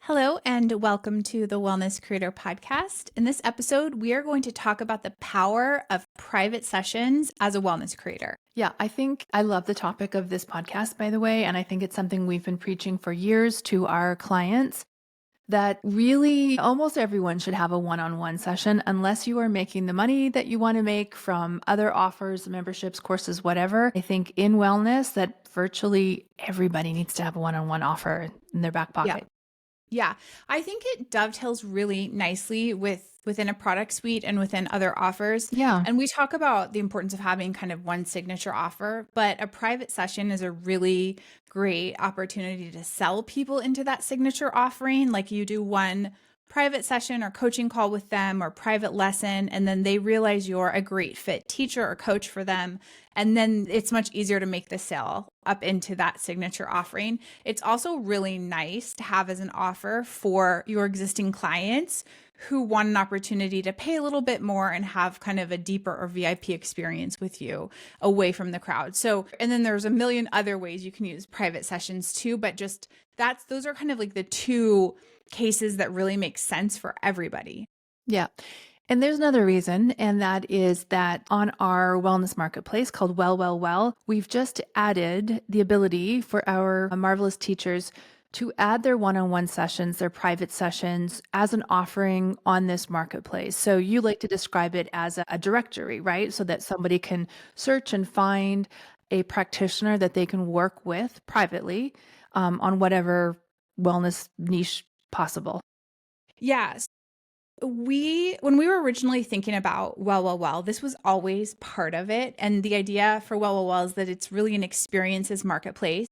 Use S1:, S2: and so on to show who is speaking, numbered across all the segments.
S1: Hello, and welcome to the Wellness Creator Podcast. In this episode, we are going to talk about the power of private sessions as a wellness creator.
S2: Yeah, I think I love the topic of this podcast, by the way. And I think it's something we've been preaching for years to our clients that really almost everyone should have a one-on-one session unless you are making the money that you want to make from other offers, memberships, courses, whatever. I think in wellness that virtually everybody needs to have a one-on-one offer in their back
S1: Yeah.
S2: pocket.
S1: Yeah, I think it dovetails really nicely within a product suite and within other offers.
S2: Yeah.
S1: And we talk about the importance of having kind of one signature offer, but a private session is a really great opportunity to sell people into that signature offering. Like you do one private session or coaching call with them or private lesson, and then they realize you're a great fit teacher or coach for them. And then it's much easier to make the sale up into that signature offering. It's also really nice to have as an offer for your existing clients who want an opportunity to pay a little bit more and have kind of a deeper or VIP experience with you away from the crowd. So, and then there's a million other ways you can use private sessions too, but just those are kind of like the two cases that really make sense for everybody.
S2: Yeah. And there's another reason, and that is that on our wellness marketplace called Well, we've just added the ability for our marvelous teachers to add their one-on-one sessions, their private sessions as an offering on this marketplace. So you like to describe it as a directory, right? So that somebody can search and find a practitioner that they can work with privately on whatever wellness niche possible.
S1: Yes. When we were originally thinking about Well, this was always part of it. And the idea for Well is that it's really an experiences marketplace.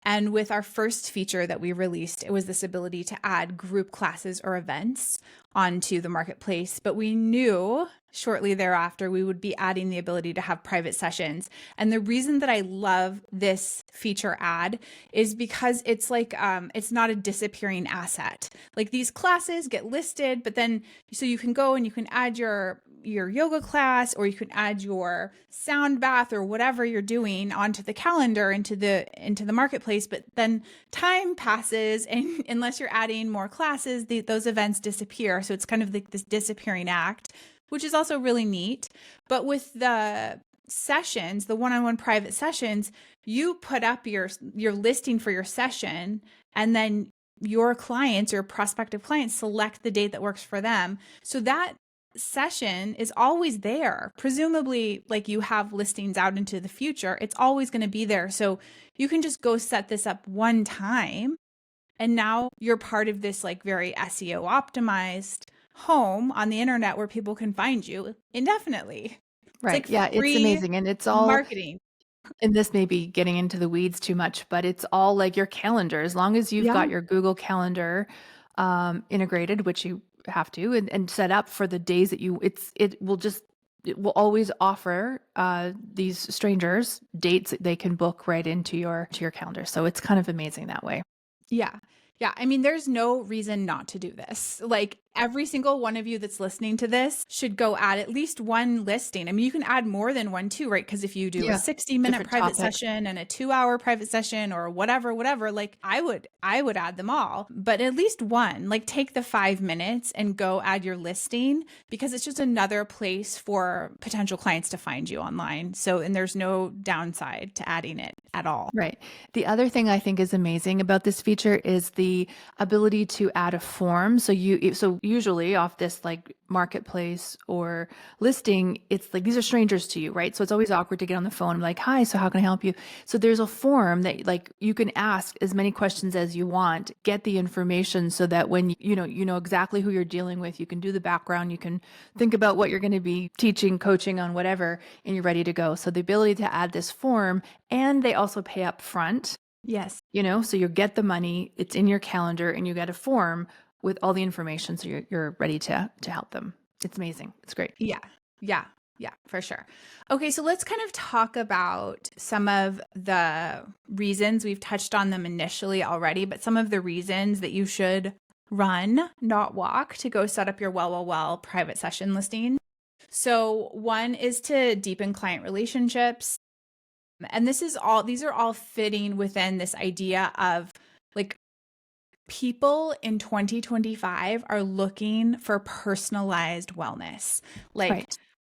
S1: And with our first feature that we released, it was this ability to add group classes or events onto the marketplace. But we knew shortly thereafter we would be adding the ability to have private sessions. And the reason that I love this feature add is because it's like it's not a disappearing asset. Like these classes get listed, but then so you can go and you can add your yoga class, or you can add your sound bath or whatever you're doing onto the calendar into the marketplace. But then time passes, and unless you're adding more classes, those events disappear. So it's kind of like this disappearing act, which is also really neat. But with the sessions, the one-on-one private sessions, you put up your listing for your session, and then your clients, your prospective clients, select the date that works for them. So that session is always there. Presumably, like you have listings out into the future, it's always going to be there. So you can just go set this up one time, and now you're part of this like very SEO optimized home on the internet where people can find you indefinitely.
S2: Right.
S1: It's like
S2: Yeah, it's amazing. And it's all,
S1: marketing.
S2: and this may be getting into the weeds too much, but it's all like your calendar. As long as you've
S1: Yeah.
S2: got your Google Calendar integrated, which you have to, and set up for the days that it will always offer these strangers dates that they can book right into your calendar. So it's kind of amazing that way.
S1: Yeah. Yeah. I mean, there's no reason not to do this. Like every single one of you that's listening to this should go add at least one listing. I mean, you can add more than one too, right? Because if you do a 60-minute
S2: Different
S1: private
S2: topic.
S1: session and a 2-hour private session or whatever, like I would add them all, but at least one, like take the 5 minutes and go add your listing, because it's just another place for potential clients to find you online. So, and there's no downside to adding it at all.
S2: Right. The other thing I think is amazing about this feature is the ability to add a form. So usually off this like marketplace or listing, it's like these are strangers to you, right? So it's always awkward to get on the phone and like, hi, so how can I help you? So there's a form that like you can ask as many questions as you want, get the information so that when you know exactly who you're dealing with, you can do the background, you can think about what you're going to be teaching, coaching on, whatever, and you're ready to go. So the ability to add this form, and they also pay up front.
S1: Yes.
S2: So you get the money, it's in your calendar, and you get a form with all the information. So you're ready to help them. It's amazing. It's great.
S1: Yeah. Yeah. Yeah, for sure. Okay, so let's kind of talk about some of the reasons. We've touched on them initially already, but some of the reasons that you should run, not walk, to go set up your Well private session listing. So one is to deepen client relationships. And these are all fitting within this idea of like people in 2025 are looking for personalized wellness. Like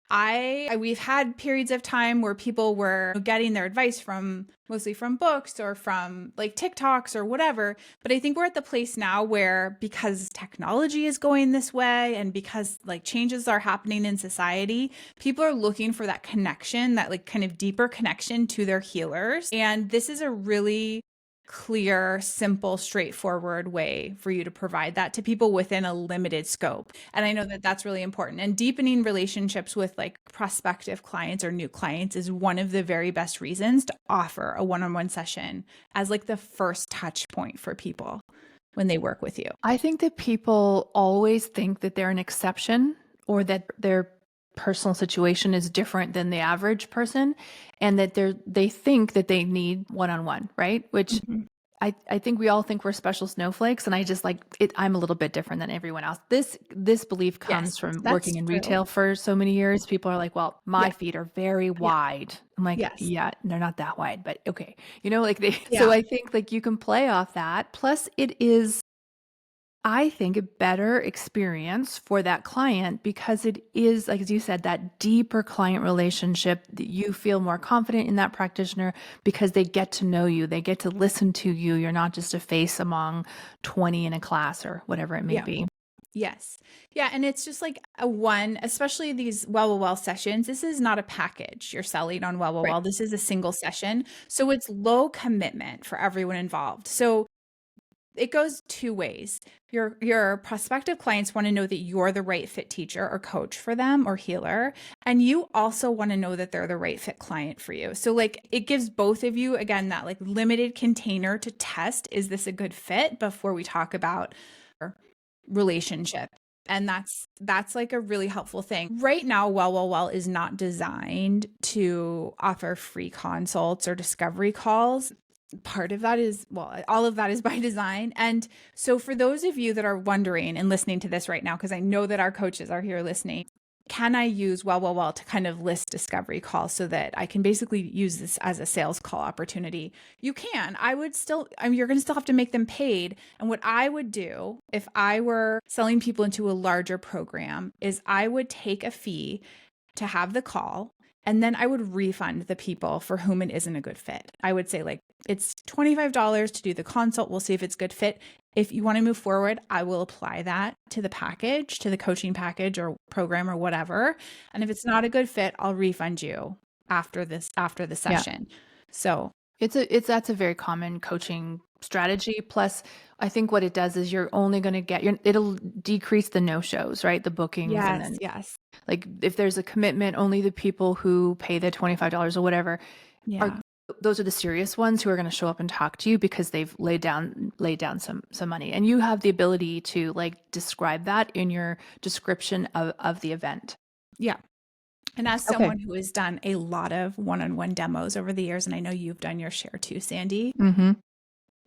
S2: Right.
S1: we've had periods of time where people were getting their advice from mostly from books or from like TikToks or whatever. But I think we're at the place now where because technology is going this way and because like changes are happening in society, people are looking for that connection, that like kind of deeper connection to their healers. And this is a really clear, simple, straightforward way for you to provide that to people within a limited scope. And I know that that's really important. And deepening relationships with like prospective clients or new clients is one of the very best reasons to offer a one-on-one session as like the first touch point for people when they work with you.
S2: I think that people always think that they're an exception or that their personal situation is different than the average person and that they think that they need one-on-one, right? Which
S1: Mhm.
S2: I think we all think we're special snowflakes, and I just like it. I'm a little bit different than everyone else. This belief
S1: Yes,
S2: comes from
S1: that's
S2: working in
S1: true.
S2: retail for so many years. People are like, "Well, my
S1: Yeah.
S2: feet are very
S1: Yeah.
S2: wide." I'm like,
S1: Yes.
S2: "Yeah, they're not that wide, but okay." Like they. So
S1: Yeah.
S2: I think like you can play off that. Plus, it is I think a better experience for that client because it is, like as you said, that deeper client relationship that you feel more confident in that practitioner because they get to know you, they get to listen to you. You're not just a face among 20 in a class or whatever it may
S1: Yeah.
S2: be.
S1: Yes. Yeah. And it's just like a one, especially these well sessions. This is not a package you're selling on
S2: Right.
S1: This is a single session. So it's low commitment for everyone involved. So it goes two ways. Your prospective clients want to know that you're the right fit teacher or coach for them or healer, and you also want to know that they're the right fit client for you. So like it gives both of you again that like limited container to test, is this a good fit before we talk about our relationship. And that's like a really helpful thing. Right now, Well is not designed to offer free consults or discovery calls. Part of that is, well, all of that is by design. And so for those of you that are wondering and listening to this right now, because I know that our coaches are here listening, can I use Well to kind of list discovery calls so that I can basically use this as a sales call opportunity? You can. I would still, I mean, you're going to still have to make them paid. And what I would do if I were selling people into a larger program is I would take a fee to have the call, and then I would refund the people for whom it isn't a good fit. I would say, like, it's $25 to do the consult. We'll see if it's a good fit. If you want to move forward, I will apply that to the package, to the coaching package or program or whatever. And if it's not a good fit, I'll refund you after the
S2: Yeah.
S1: session. So
S2: That's a very common coaching strategy. Plus, I think what it does is you're only going to it'll decrease the no-shows, right? The bookings. And
S1: yes,
S2: then
S1: yes.
S2: like if there's a commitment, only the people who pay the $25 or whatever are
S1: Yeah.
S2: those are the serious ones who are going to show up and talk to you because they've laid down some money. And you have the ability to like describe that in your description of the event.
S1: Yeah. And as
S2: Okay.
S1: someone who has done a lot of one-on-one demos over the years, and I know you've done your share too, Sandy,
S2: Mm-hmm.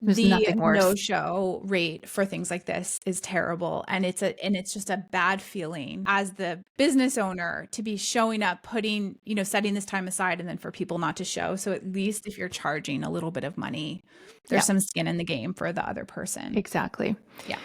S2: There's
S1: the
S2: nothing worse.
S1: no-show rate for things like this is terrible. And it's just a bad feeling as the business owner to be showing up, setting this time aside and then for people not to show. So at least if you're charging a little bit of money, there's
S2: Yeah,
S1: some skin in the game for the other person.
S2: exactly.
S1: Yeah.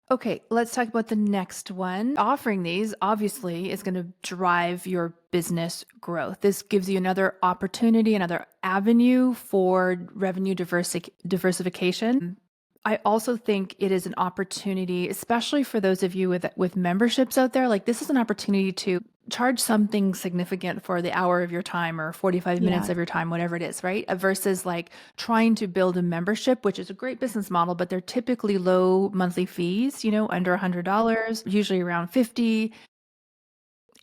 S2: Okay, let's talk about the next one. Offering these obviously is going to drive your business growth. This gives you another opportunity, another avenue for revenue diversification. I also think it is an opportunity, especially for those of you with memberships out there. Like this is an opportunity to charge something significant for the hour of your time or 45
S1: Yeah.
S2: minutes of your time, whatever it is, right? Versus like trying to build a membership, which is a great business model, but they're typically low monthly fees, under $100, usually around 50.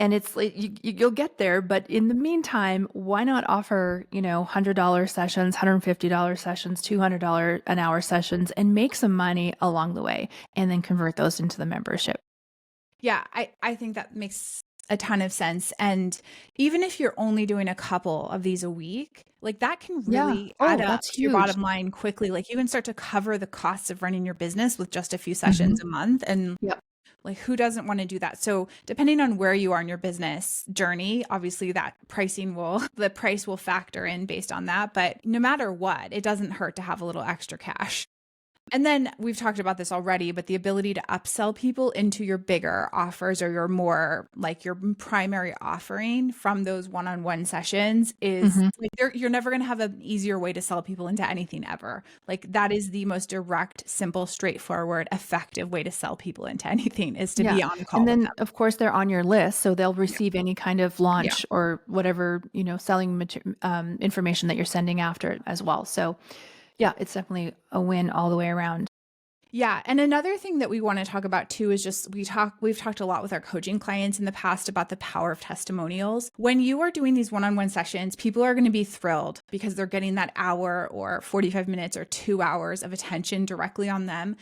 S2: And it's like you'll get there, but in the meantime, why not offer, $100 sessions, $150 sessions, $200 an hour sessions, and make some money along the way, and then convert those into the membership?
S1: Yeah, I think that makes a ton of sense. And even if you're only doing a couple of these a week, like that can
S2: Yeah.
S1: really add
S2: Oh,
S1: up
S2: that's
S1: to your
S2: huge.
S1: bottom line quickly. Like you can start to cover the costs of running your business with just a few
S2: Hmm.
S1: sessions a month. And
S2: Yep.
S1: like who doesn't want to do that? So depending on where you are in your business journey, obviously that the price will factor in based on that. But no matter what, it doesn't hurt to have a little extra cash. And then we've talked about this already, but the ability to upsell people into your bigger offers or your more like your primary offering from those one-on-one sessions is
S2: Hmm.
S1: like you're never going to have an easier way to sell people into anything ever. Like that is the most direct, simple, straightforward, effective way to sell people into anything is to
S2: Yeah.
S1: be on a
S2: And
S1: call with
S2: then,
S1: them.
S2: of course, they're on your list, so they'll
S1: Yeah.
S2: receive any kind of
S1: Yeah.
S2: launch or whatever, selling information that you're sending after as well. So, yeah, it's definitely a win all the way around.
S1: Yeah, and another thing that we want to talk about too is just we've talked a lot with our coaching clients in the past about the power of testimonials. When you are doing these one-on-one sessions, people are going to be thrilled because they're getting that hour or 45 minutes or 2 hours of attention directly on them.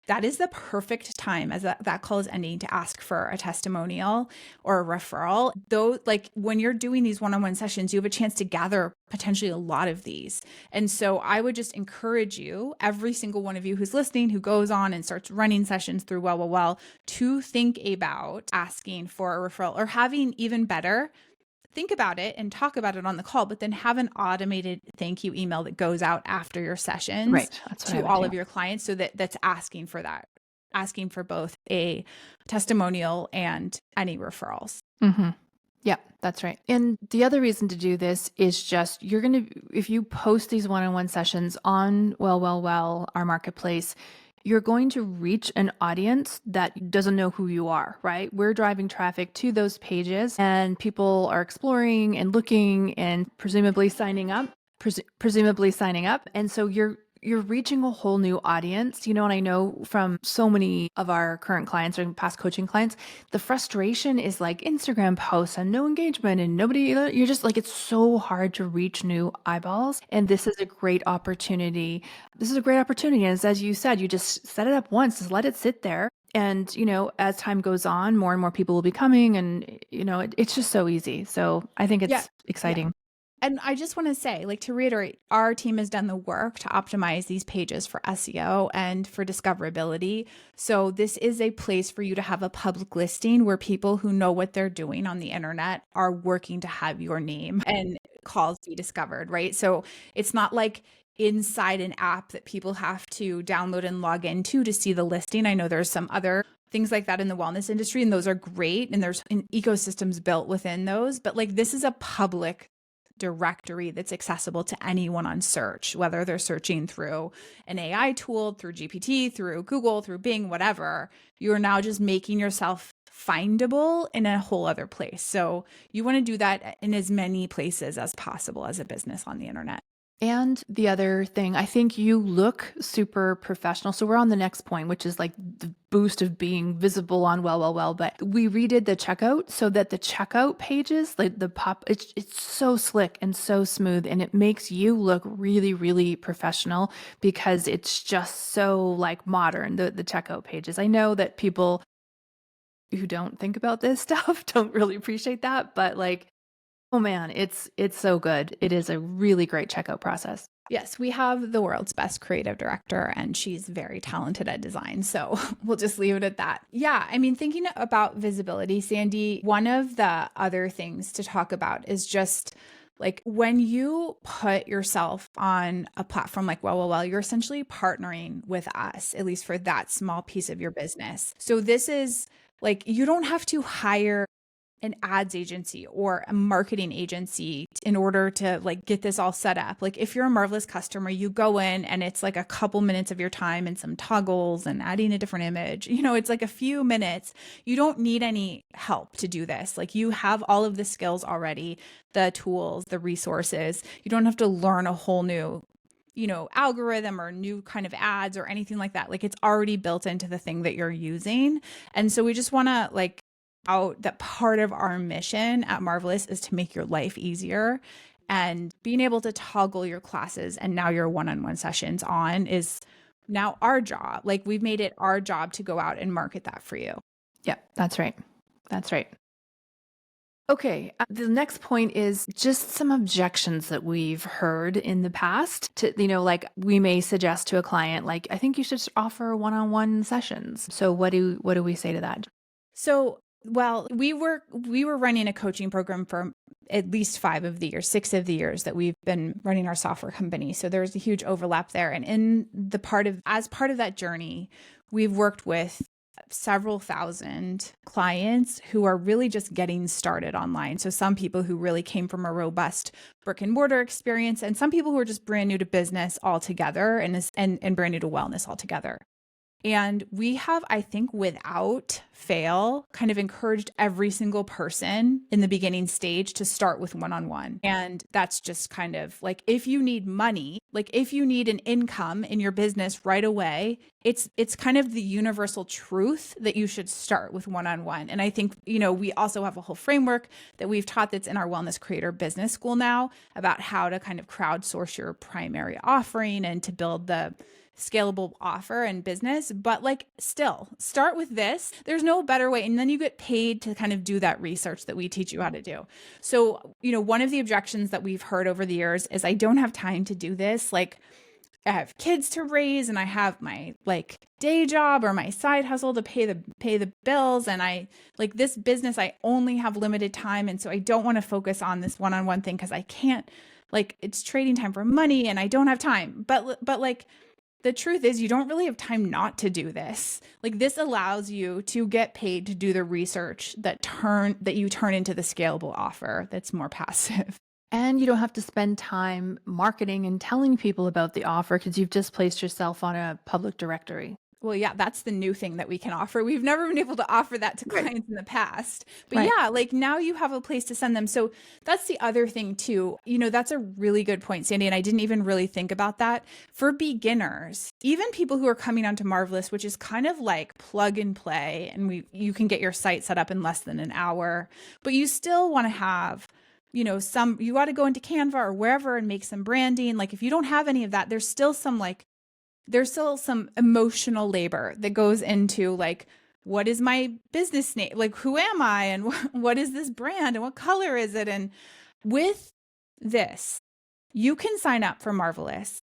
S1: That is the perfect time as that call is ending to ask for a testimonial or a referral. Though, like when you're doing these one-on-one sessions, you have a chance to gather potentially a lot of these. And so I would just encourage you, every single one of you who's listening, who goes on and starts running sessions through Well, to think about asking for a referral or having even better think about it and talk about it on the call, but then have an automated thank you email that goes out after your sessions
S2: Right. That's what I
S1: to
S2: would
S1: all
S2: do.
S1: of your clients so that's asking for that, asking for both a testimonial and any referrals.
S2: Hmm. Yeah, that's right. And the other reason to do this is just you're going to, if you post these one on one sessions on our marketplace, you're going to reach an audience that doesn't know who you are, right? We're driving traffic to those pages and people are exploring and looking and presumably signing up. Presumably signing up. And so you're reaching a whole new audience, and I know from so many of our current clients or past coaching clients, the frustration is like Instagram posts and no engagement and nobody, you're just like, it's so hard to reach new eyeballs. And this is a great opportunity. This is a great opportunity. And as you said, you just set it up once, just let it sit there. And, as time goes on, more and more people will be coming and, it's just so easy. So I think
S1: Yeah.
S2: it's
S1: Yeah.
S2: exciting.
S1: And I just want to say, like, to reiterate, our team has done the work to optimize these pages for SEO and for discoverability. So, this is a place for you to have a public listing where people who know what they're doing on the internet are working to have your name and calls be discovered, right? So, it's not like inside an app that people have to download and log into to see the listing. I know there's some other things like that in the wellness industry, and those are great. And there's ecosystems built within those. But like, this is a public directory that's accessible to anyone on search, whether they're searching through an AI tool, through GPT, through Google, through Bing, whatever. You're now just making yourself findable in a whole other place. So you want to do that in as many places as possible as a business on the internet.
S2: And the other thing, I think you look super professional. So we're on the next point, which is like the boost of being visible on But we redid the checkout so that the checkout pages, like the pop, it's so slick and so smooth, and it makes you look really, really professional because it's just so like modern. The checkout pages. I know that people who don't think about this stuff don't really appreciate that, but like, oh man, it's so good. It is a really great checkout process.
S1: Yes, we have the world's best creative director, and she's very talented at design. So we'll just leave it at that. Yeah, I mean, thinking about visibility, Sandy, one of the other things to talk about is just like when you put yourself on a platform like you're essentially partnering with us, at least for that small piece of your business. So this is like, you don't have to hire an ads agency or a marketing agency in order to like get this all set up. Like if you're a Marvelous customer, you go in and it's like a couple minutes of your time and some toggles and adding a different image. It's like a few minutes. You don't need any help to do this. Like you have all of the skills already, the tools, the resources. You don't have to learn a whole new algorithm or new kind of ads or anything like that. Like it's already built into the thing that you're using. And so we just want to like out that part of our mission at Marvelous is to make your life easier, and being able to toggle your classes and now your one-on-one sessions on is now our job. Like we've made it our job to go out and market that for you.
S2: Yeah, that's right. That's right. Okay, the next point is just some objections that we've heard in the past to, like we may suggest to a client, like, I think you should offer one-on-one sessions. So what do we say to that?
S1: So, well, we were running a coaching program for at least 5 of the years, 6 of the years that we've been running our software company. So there's a huge overlap there. And as part of that journey, we've worked with several thousand clients who are really just getting started online. So some people who really came from a robust brick and mortar experience, and some people who are just brand new to business altogether and brand new to wellness altogether. And we have, I think, without fail, kind of encouraged every single person in the beginning stage to start with one-on-one. And that's just kind of like, if you need money, like if you need an income in your business right away, it's kind of the universal truth that you should start with one-on-one. And I think, we also have a whole framework that we've taught that's in our Wellness Creator Business School now about how to kind of crowdsource your primary offering and to build the scalable offer and business. But like, still start with this. There's no better way. And then you get paid to kind of do that research that we teach you how to do. So, one of the objections that we've heard over the years is, I don't have time to do this. Like, I have kids to raise and I have my like day job or my side hustle to pay the bills. And I like this business, I only have limited time. And so I don't want to focus on this one-on-one thing because I can't, like, it's trading time for money and I don't have time. But like, the truth is, you don't really have time not to do this. Like, this allows you to get paid to do the research that you turn into the scalable offer that's more passive.
S2: And you don't have to spend time marketing and telling people about the offer because you've just placed yourself on a public directory.
S1: Well, yeah, that's the new thing that we can offer. We've never been able to offer that to clients in the past. But yeah, like now you have a place to send them. So that's the other thing too. That's a really good point, Sandy. And I didn't even really think about that. For beginners, even people who are coming onto Marvelous, which is kind of like plug and play, and you can get your site set up in less than an hour, but you still want to have you got to go into Canva or wherever and make some branding. Like, if you don't have any of that, there's still some emotional labor that goes into like, what is my business name? Like, who am I? And what is this brand? And what color is it? And with this, you can sign up for Marvelous,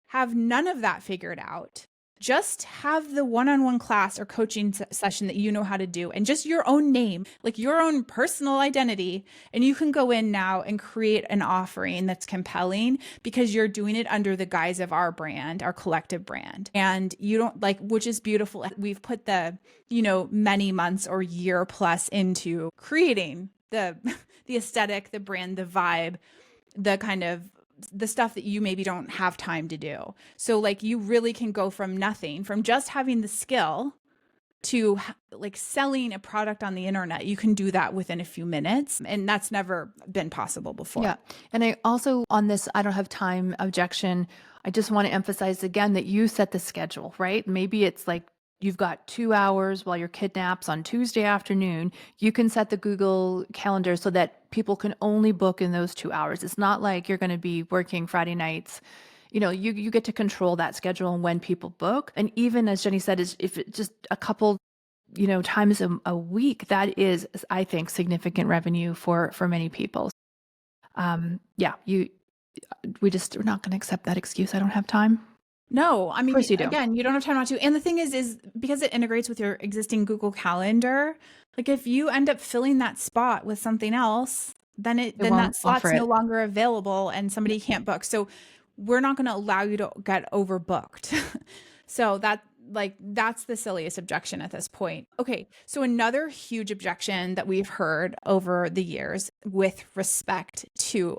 S1: have none of that figured out. Just have the one-on-one class or coaching session that you know how to do, and just your own name, like your own personal identity. And you can go in now and create an offering that's compelling because you're doing it under the guise of our brand, our collective brand. And you don't which is beautiful. We've put the, many months or year plus into creating the aesthetic, the brand, the vibe, the kind of the stuff that you maybe don't have time to do. So like, you really can go from nothing, from just having the skill to like selling a product on the internet. You can do that within a few minutes. And that's never been possible before.
S2: Yeah. And I also, on this, I don't have time objection, I just want to emphasize again that you set the schedule, right? Maybe it's like, you've got 2 hours while your kid naps on Tuesday afternoon. You can set the Google Calendar so that people can only book in those 2 hours. It's not like you're going to be working Friday nights. You get to control that schedule and when people book. And even as Jenny said, if it's just a couple, times a week, that is, I think, significant revenue for many people. We're not going to accept that excuse. I don't have time.
S1: No, I mean,
S2: Of course you do.
S1: Again, you don't have time not to. And the thing is because it integrates with your existing Google Calendar, like if you end up filling that spot with something else, then that slot's no longer available and somebody can't book. So we're not going to allow you to get overbooked. So that's the silliest objection at this point. Okay. So another huge objection that we've heard over the years with respect to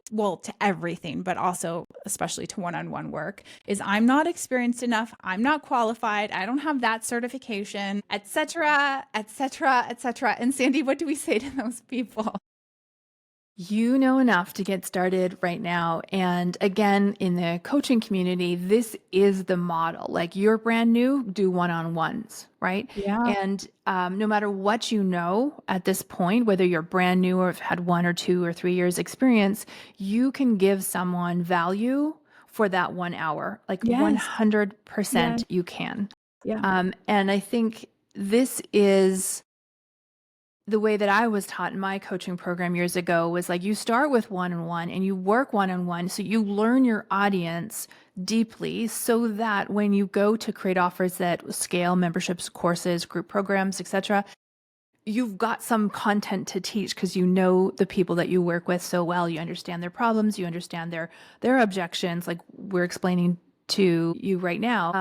S1: everything, but also especially to one-on-one work, is I'm not experienced enough. I'm not qualified. I don't have that certification, et cetera, et cetera, et cetera. And Sandy, what do we say to those people?
S2: You know enough to get started right now. And again, in the coaching community, this is the model. Like, you're brand new, do one-on-ones, right?
S1: Yeah.
S2: And no matter what you know at this point, whether you're brand new or have had 1 or 2 or 3 years experience, you can give someone value for that 1 hour. Like, yes. 100% you can.
S1: Yeah.
S2: And I think this is the way that I was taught in my coaching program years ago. Was like, you start with one-on-one and you work one-on-one. So you learn your audience deeply so that when you go to create offers that scale, memberships, courses, group programs, etc., you've got some content to teach because you know the people that you work with so well. You understand their problems, you understand their objections, like we're explaining to you right now.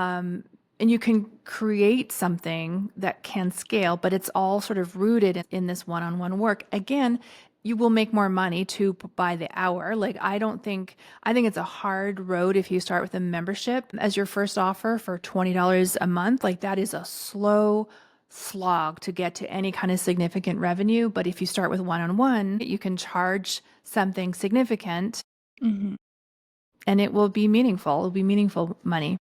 S2: And you can create something that can scale, but it's all sort of rooted in this one-on-one work. Again, you will make more money to by the hour. Like I think it's a hard road if you start with a membership as your first offer for $20 a month. Like that is a slow slog to get to any kind of significant revenue. But if you start with one-on-one, you can charge something significant
S1: Mhm.
S2: and it will be meaningful. It'll be meaningful money.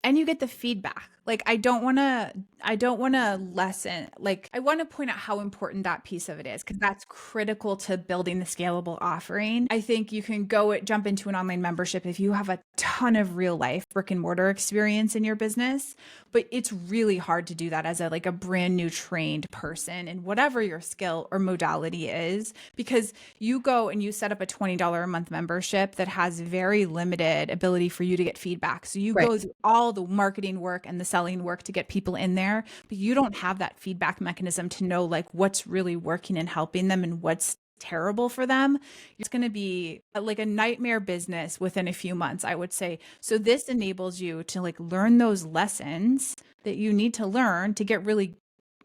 S1: And you get the feedback. Like I don't want to lessen, like I want to point out how important that piece of it is because that's critical to building the scalable offering. I think you can jump into an online membership if you have a ton of real life brick and mortar experience in your business, but it's really hard to do that as a brand new trained person in whatever your skill or modality is, because you go and you set up a $20 a month membership that has very limited ability for you to get feedback. So you
S2: Right.
S1: go through all the marketing work and the selling work to get people in there, but you don't have that feedback mechanism to know like what's really working and helping them and what's terrible for them. It's going to be like a nightmare business within a few months, I would say. So this enables you to like learn those lessons that you need to learn to get really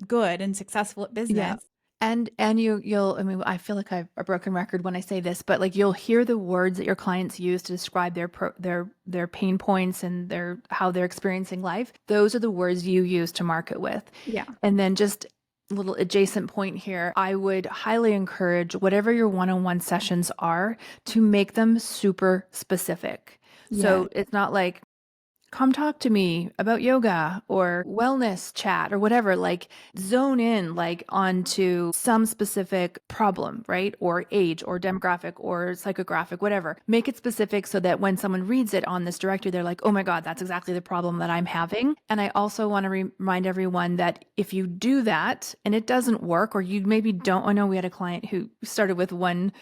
S1: good and successful at
S2: Yeah.
S1: business.
S2: And you'll, I mean, I feel like I've a broken record when I say this, but like you'll hear the words that your clients use to describe their pain points and their how they're experiencing life. Those are the words you use to market with.
S1: Yeah.
S2: And then just a little adjacent point here, I would highly encourage whatever your one-on-one sessions are to make them super specific.
S1: Yeah.
S2: So it's not like come talk to me about yoga or wellness chat or whatever, like zone in like onto some specific problem, right? Or age or demographic or psychographic, whatever. Make it specific so that when someone reads it on this directory, they're like, oh my God, that's exactly the problem that I'm having. And I also want to remind everyone that if you do that and it doesn't work, or you maybe don't, I know we had a client who started with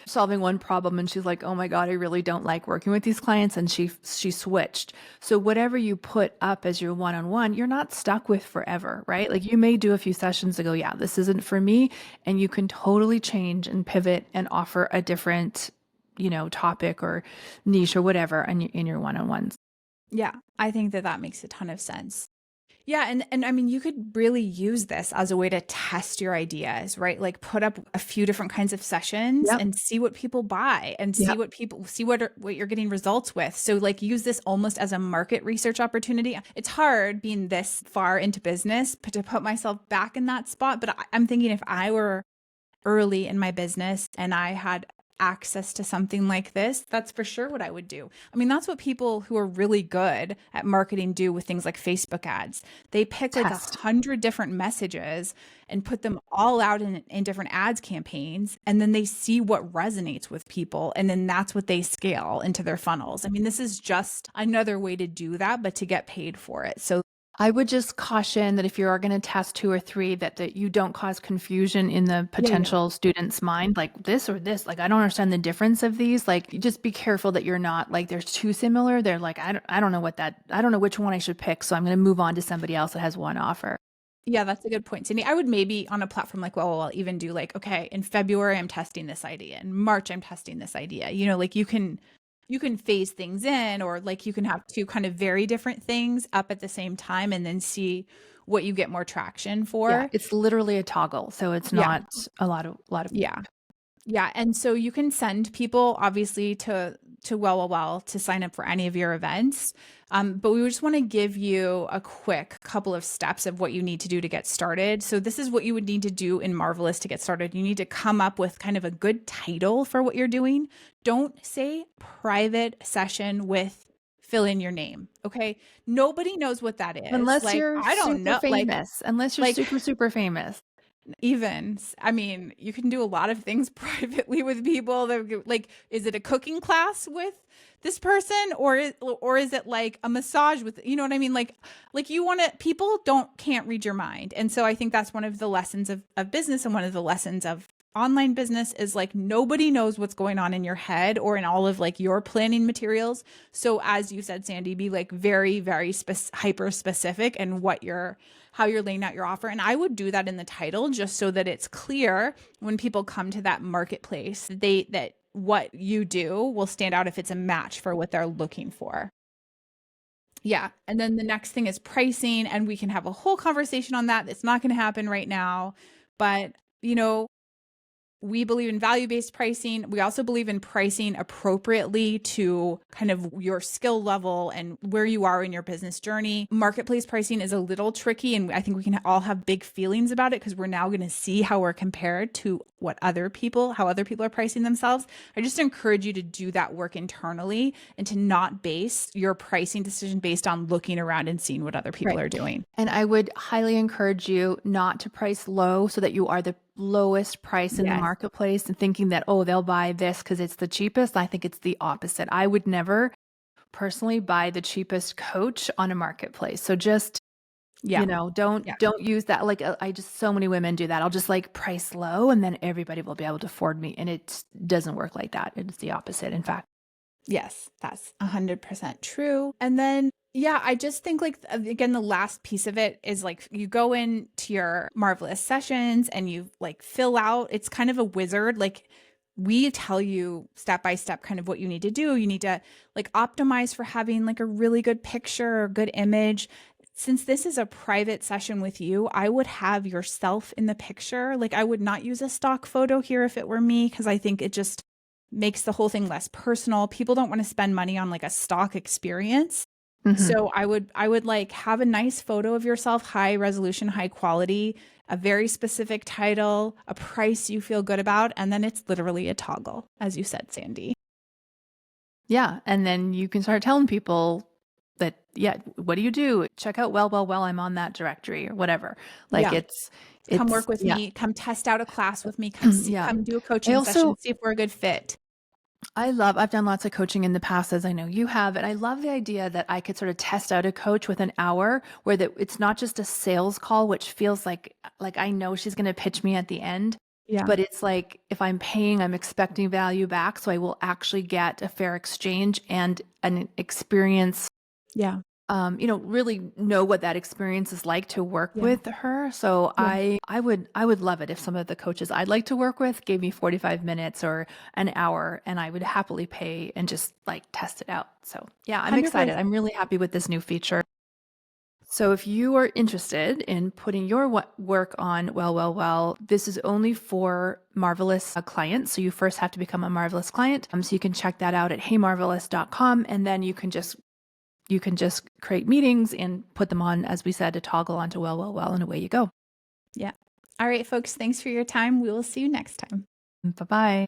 S2: solving one problem and she's like, oh my God, I really don't like working with these clients. And she switched. So whatever you put up as your one-on-one, you're not stuck with forever, right? Like you may do a few sessions to go, yeah, this isn't for me. And you can totally change and pivot and offer a different, topic or niche or whatever in your one-on-ones.
S1: Yeah. I think that makes a ton of sense. Yeah, and I mean, you could really use this as a way to test your ideas, right? Like put up a few different kinds of sessions
S2: Yep.
S1: and see what people buy and see
S2: Yep.
S1: what you're getting results with. So like use this almost as a market research opportunity. It's hard being this far into business to put myself back in that spot, but I'm thinking if I were early in my business and I had access to something like this, that's for sure what I would do. I mean, that's what people who are really good at marketing do with things like Facebook ads. They pick like
S2: Test.
S1: 100 different messages and put them all out in different ads campaigns. And then they see what resonates with people. And then that's what they scale into their funnels. I mean, this is just another way to do that, but to get paid for it. So
S2: I would just caution that if you are going to test two or three, that you don't cause confusion in the
S1: yeah.
S2: potential student's mind, like this or this. Like, I don't understand the difference of these. Like, just be careful that you're not like they're too similar. They're like, I don't know I don't know which one I should pick. So I'm going to move on to somebody else that has one offer.
S1: Yeah, that's a good point, Cindy. I would maybe on a platform like I'll even do like, okay, in February I'm testing this idea. In March I'm testing this idea. Like you can phase things in, or like you can have two kind of very different things up at the same time and then see what you get more traction
S2: Yeah,
S1: for.
S2: it's literally a toggle. So it's
S1: Yeah.
S2: not a lot of.
S1: Yeah. Yeah, and so you can send people obviously to well to sign up for any of your events. But we just want to give you a quick couple of steps of what you need to do to get started. So this is what you would need to do in Marvelous to get started. You need to come up with kind of a good title for what you're doing. Don't say private session with fill in your name. Okay? Nobody knows what that is.
S2: Unless
S1: Like,
S2: you're
S1: I don't
S2: super
S1: know.
S2: famous, unless you're
S1: Like
S2: super, super famous.
S1: even I mean, you can do a lot of things privately with people that like, is it a cooking class with this person, or is it like a massage with, you know what I mean, like you want to, people can't read your mind. And so I think that's one of the lessons of business and one of the lessons of online business is like nobody knows what's going on in your head or in all of like your planning materials. So as you said, Sandy, be like very, very hyper specific and how you're laying out your offer. And I would do that in the title just so that it's clear when people come to that marketplace, that what you do will stand out if it's a match for what they're looking for. Yeah. And then the next thing is pricing, and we can have a whole conversation on that. It's not going to happen right now, but we believe in value-based pricing. We also believe in pricing appropriately to kind of your skill level and where you are in your business journey. Marketplace pricing is a little tricky, and I think we can all have big feelings about it because we're now going to see how we're compared to how other people are pricing themselves. I just encourage you to do that work internally and to not base your pricing decision based on looking around and seeing what other people are doing.
S2: And I would highly encourage you not to price low so that you are the lowest price in the marketplace and thinking that, oh, they'll buy this because it's the cheapest. I think it's the opposite. I would never personally buy the cheapest coach on a marketplace. So just, don't use that. Like so many women do that. I'll just like price low and then everybody will be able to afford me. And it doesn't work like that. It's the opposite, in fact.
S1: Yes, that's 100% true. And then, yeah, I just think like, again, the last piece of it is like you go into your Marvelous sessions and you like fill out, it's kind of a wizard. Like we tell you step by step kind of what you need to do. You need to like optimize for having like a really good picture or good image. Since this is a private session with you, I would have yourself in the picture. Like I would not use a stock photo here if it were me, because I think it just makes the whole thing less personal. People don't want to spend money on like a stock experience. So I would like have a nice photo of yourself, high resolution, high quality, a very specific title, a price you feel good about, and then it's literally a toggle, as you said, Sandy.
S2: Yeah. And then you can start telling people that, what do you do? Check out well, I'm on that directory or whatever. Like it's
S1: come work with me, come test out a class with me, come do a coaching session, see if we're a good fit.
S2: I've done lots of coaching in the past, as I know you have. And I love the idea that I could sort of test out a coach with an hour where it's not just a sales call, which feels like I know she's going to pitch me at the end.
S1: Yeah.
S2: But it's like, if I'm paying, I'm expecting value back. So I will actually get a fair exchange and an experience.
S1: Yeah.
S2: Really know what that experience is like to work with her. So I would love it if some of the coaches I'd like to work with gave me 45 minutes or an hour, and I would happily pay and just like test it out. So yeah, I'm 100%. Excited. I'm really happy with this new feature. So if you are interested in putting your work on well, this is only for Marvelous clients. So you first have to become a Marvelous client. So you can check that out at heymarvelous.com, and then you can just create meetings and put them on, as we said, a toggle onto well, and away you go.
S1: Yeah. All right, folks, thanks for your time. We will see you next time.
S2: Bye-bye.